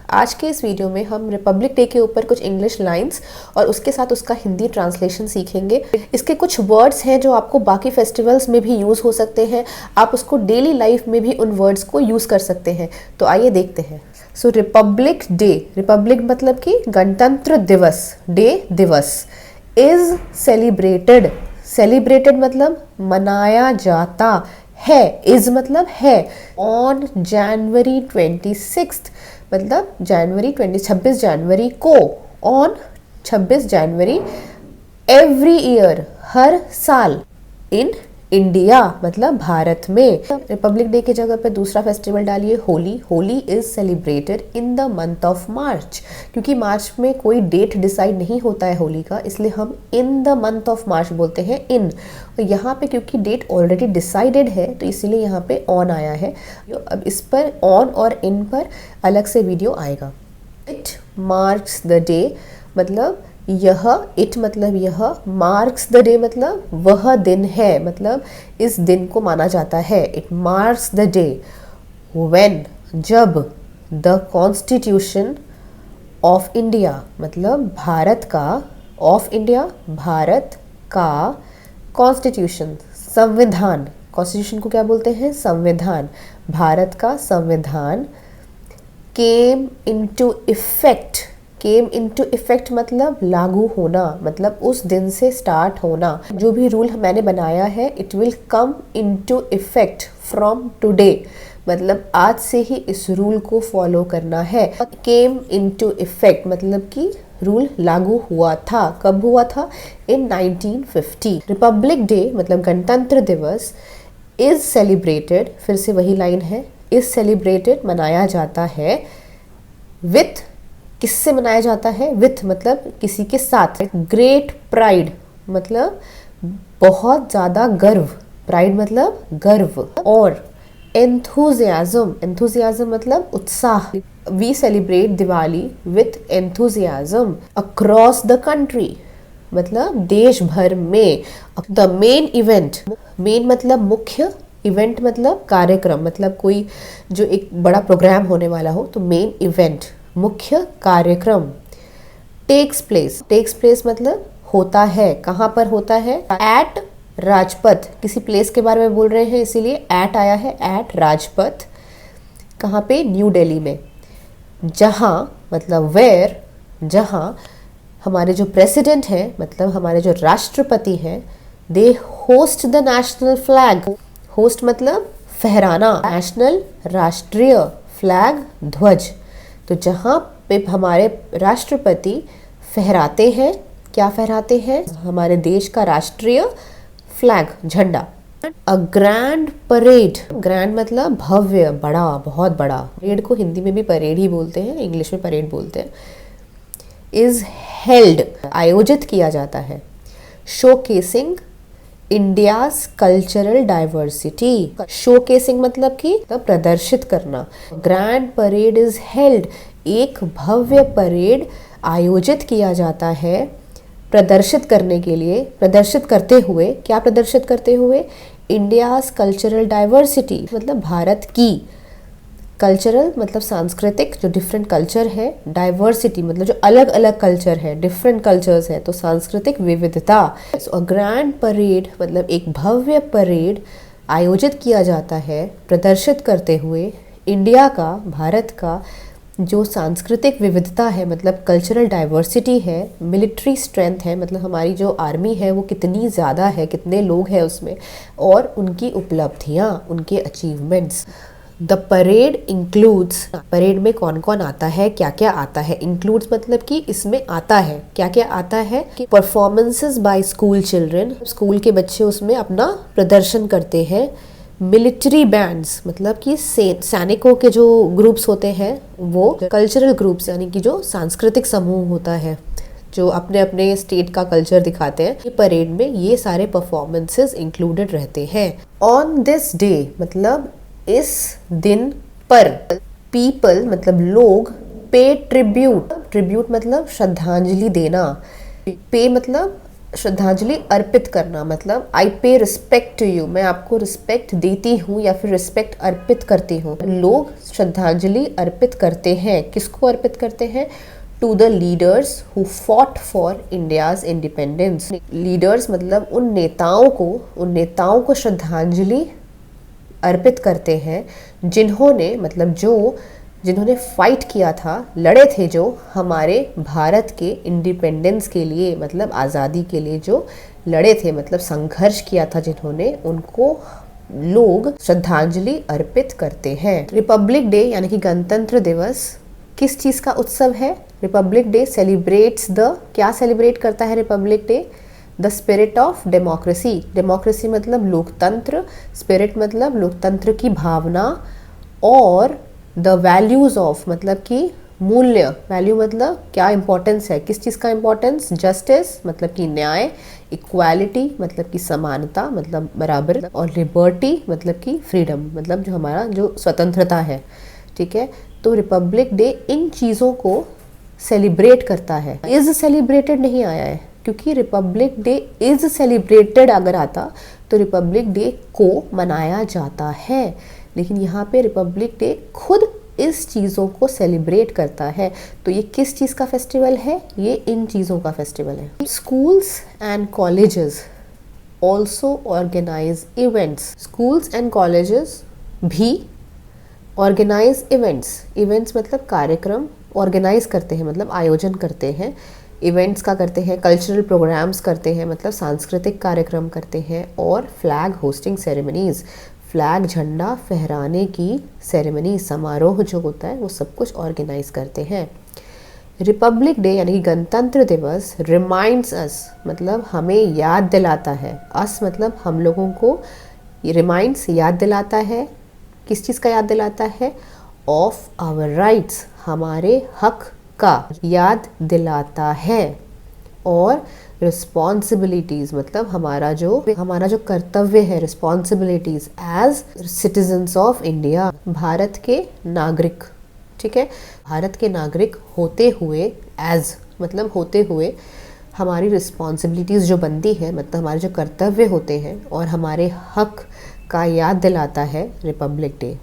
आज के इस वीडियो में हम रिपब्लिक डे के ऊपर कुछ इंग्लिश लाइंस और उसके साथ उसका हिंदी ट्रांसलेशन सीखेंगे। इसके कुछ वर्ड्स हैं जो आपको बाकी फेस्टिवल्स में भी यूज़ हो सकते हैं, आप उसको डेली लाइफ में भी उन वर्ड्स को यूज़ कर सकते हैं। तो आइए देखते हैं। सो रिपब्लिक डे, रिपब्लिक मतलब कि गणतंत्र दिवस, डे दिवस। इज सेलिब्रेटेड, सेलिब्रेटेड मतलब मनाया जाता है, इज मतलब है। ऑन जनवरी 26 मतलब जनवरी 26 जनवरी को, ऑन 26 जनवरी, एवरी ईयर हर साल, इन इंडिया मतलब भारत में। रिपब्लिक डे की जगह पे दूसरा फेस्टिवल डालिए Holi. Holi is celebrated in the month of March, क्योंकि मार्च में कोई डेट डिसाइड नहीं होता है होली का, इसलिए हम in the month of March बोलते हैं इन। और यहाँ पे क्योंकि डेट ऑलरेडी डिसाइडेड है तो इसीलिए यहाँ पे ऑन आया है। अब इस पर ऑन और इन पर अलग से वीडियो आएगा। इट मार्क्स द डे मतलब यह, इट मतलब यह, मार्क्स द डे मतलब वह दिन है, मतलब इस दिन को माना जाता है। It marks the day when, जब, द कॉन्स्टिट्यूशन ऑफ इंडिया मतलब भारत का, ऑफ इंडिया भारत का, कॉन्स्टिट्यूशन संविधान, कॉन्स्टिट्यूशन को क्या बोलते हैं, संविधान, भारत का संविधान, came into effect, came into effect मतलब लागू होना, मतलब उस दिन से स्टार्ट होना। जो भी रूल मैंने बनाया है it will come into effect from today, मतलब आज से ही इस रूल को फॉलो करना है। केम इनटू इफेक्ट मतलब कि रूल लागू हुआ था, कब हुआ था, इन 1950। रिपब्लिक डे मतलब गणतंत्र दिवस, इज सेलिब्रेटेड, फिर से वही लाइन है, इज सेलिब्रेटेड मनाया जाता है, विथ, किससे मनाया जाता है, विथ मतलब किसी के साथ, ग्रेट प्राइड मतलब बहुत ज़्यादा गर्व, प्राइड मतलब गर्व, और एंथुजियाज्म, एंथुजियाज्म मतलब उत्साह। We celebrate Diwali with enthusiasm across the country मतलब देश भर में। द मेन इवेंट, मेन मतलब मुख्य, इवेंट मतलब कार्यक्रम, मतलब कोई जो एक बड़ा प्रोग्राम होने वाला हो तो मेन इवेंट, मुख्य कार्यक्रम। टेक्स प्लेस, टेक्स प्लेस मतलब होता है, कहाँ पर होता है, एट राजपथ, किसी प्लेस के बारे में बोल रहे हैं इसीलिए एट आया है, एट राजपथ। कहाँ पे, न्यू दिल्ली में। जहाँ मतलब वेयर, जहाँ हमारे जो प्रेसिडेंट हैं मतलब हमारे जो राष्ट्रपति हैं, they host the national flag, host मतलब फहराना, नेशनल राष्ट्रीय, फ्लैग ध्वज। तो जहाँ पे हमारे राष्ट्रपति फहराते हैं, क्या फहराते हैं, हमारे देश का राष्ट्रीय फ्लैग, झंडा। अ ग्रैंड परेड, ग्रैंड मतलब भव्य, बड़ा, बहुत बड़ा। परेड को हिंदी में भी परेड ही बोलते हैं, इंग्लिश में परेड बोलते हैं। इज हेल्ड, आयोजित किया जाता है। Showcasing India's cultural diversity, showcasing मतलब कि प्रदर्शित करना। ग्रैंड परेड इज हेल्ड, एक भव्य परेड आयोजित किया जाता है प्रदर्शित करने के लिए, प्रदर्शित करते हुए, क्या प्रदर्शित करते हुए, इंडियाज कल्चरल डाइवर्सिटी मतलब भारत की, कल्चरल मतलब सांस्कृतिक, जो डिफरेंट कल्चर है, डाइवर्सिटी मतलब जो अलग अलग कल्चर है, डिफरेंट कल्चर्स है, तो सांस्कृतिक विविधता। ग्रैंड परेड मतलब एक भव्य परेड आयोजित किया जाता है प्रदर्शित करते हुए इंडिया का, भारत का जो सांस्कृतिक विविधता है, मतलब कल्चरल डाइवर्सिटी है, मिलिट्री स्ट्रेंथ है, मतलब हमारी जो आर्मी है वो कितनी ज़्यादा है, कितने लोग हैं उसमें, और उनकी उपलब्धियाँ, उनके achievements. The parade includes, parade में कौन कौन आता है, क्या क्या आता है, इंक्लूड्स मतलब कि इसमें आता है, क्या क्या आता है, कि performances by school children, school के बच्चे उसमें अपना प्रदर्शन करते हैं। मिलिट्री बैंड्स मतलब कि सैनिकों के जो ग्रुप्स होते हैं वो, कल्चरल ग्रुप्स यानी कि जो सांस्कृतिक समूह होता है जो अपने अपने स्टेट का कल्चर दिखाते हैं, ये परेड में ये सारे परफॉर्मेंसेस इंक्लूडेड रहते हैं। ऑन दिस डे मतलब इस दिन पर, पीपल मतलब लोग, पे ट्रिब्यूट, ट्रिब्यूट मतलब श्रद्धांजलि देना, पे मतलब श्रद्धांजलि अर्पित करना मतलब आई पे रिस्पेक्ट टू यू, मैं आपको रिस्पेक्ट देती हूँ या फिर रिस्पेक्ट अर्पित करती हूँ। लोग श्रद्धांजलि अर्पित करते हैं, किसको अर्पित करते हैं? To the leaders who fought for India's independence. Leaders मतलब उन नेताओं को श्रद्धांजलि अर्पित करते हैं जिन्होंने फाइट किया था, लड़े थे, जो हमारे भारत के इंडिपेंडेंस के लिए मतलब आज़ादी के लिए जो लड़े थे, मतलब संघर्ष किया था जिन्होंने, उनको लोग श्रद्धांजलि अर्पित करते हैं। रिपब्लिक डे यानी कि गणतंत्र दिवस किस चीज़ का उत्सव है? रिपब्लिक डे सेलिब्रेट्स क्या सेलिब्रेट करता है Republic day? The spirit of democracy. Democracy मतलब लोकतंत्र, स्पिरिट मतलब लोकतंत्र की भावना, और द वैल्यूज ऑफ मतलब कि मूल्य, वैल्यू मतलब क्या इंपॉर्टेंस है, किस चीज़ का इंपॉर्टेंस? जस्टिस मतलब कि न्याय, इक्वालिटी मतलब कि समानता मतलब बराबर, और लिबर्टी मतलब कि फ्रीडम मतलब जो हमारा जो स्वतंत्रता है। ठीक है, तो रिपब्लिक डे इन चीज़ों को सेलिब्रेट करता है। इज सेलिब्रेटेड नहीं आया है, क्योंकि रिपब्लिक डे इज सेलिब्रेटेड अगर आता तो रिपब्लिक डे को मनाया जाता है, लेकिन यहाँ पे रिपब्लिक डे खुद इस चीज़ों को सेलिब्रेट करता है। तो ये किस चीज़ का फेस्टिवल है? ये इन चीज़ों का फेस्टिवल है। Schools and colleges also organise events. Schools and colleges भी ऑर्गेनाइज इवेंट्स मतलब कार्यक्रम ऑर्गेनाइज करते हैं, मतलब आयोजन करते हैं। इवेंट्स का करते हैं, कल्चरल प्रोग्राम्स करते हैं, मतलब सांस्कृतिक कार्यक्रम करते हैं, और फ्लैग होस्टिंग सेरेमनीज, फ्लैग झंडा फहराने की सेरेमनी, समारोह जो होता है वो सब कुछ ऑर्गेनाइज करते हैं। रिपब्लिक डे यानी कि गणतंत्र दिवस रिमाइंड्स अस मतलब हमें याद दिलाता है, अस मतलब हम लोगों को, रिमाइंड्स याद दिलाता है, किस चीज़ का याद दिलाता है? ऑफ आवर राइट्स, हमारे हक का याद दिलाता है, और रिस्पॉन्सिबिलिटीज़ मतलब हमारा जो कर्तव्य है, responsibilities as citizens of India, Bharat के नागरिक। ठीक है, भारत के नागरिक होते हुए, एज मतलब होते हुए हमारी रिस्पॉन्सिबिलिटीज़ जो बनती है, मतलब हमारे जो कर्तव्य होते हैं और हमारे हक का याद दिलाता है रिपब्लिक डे।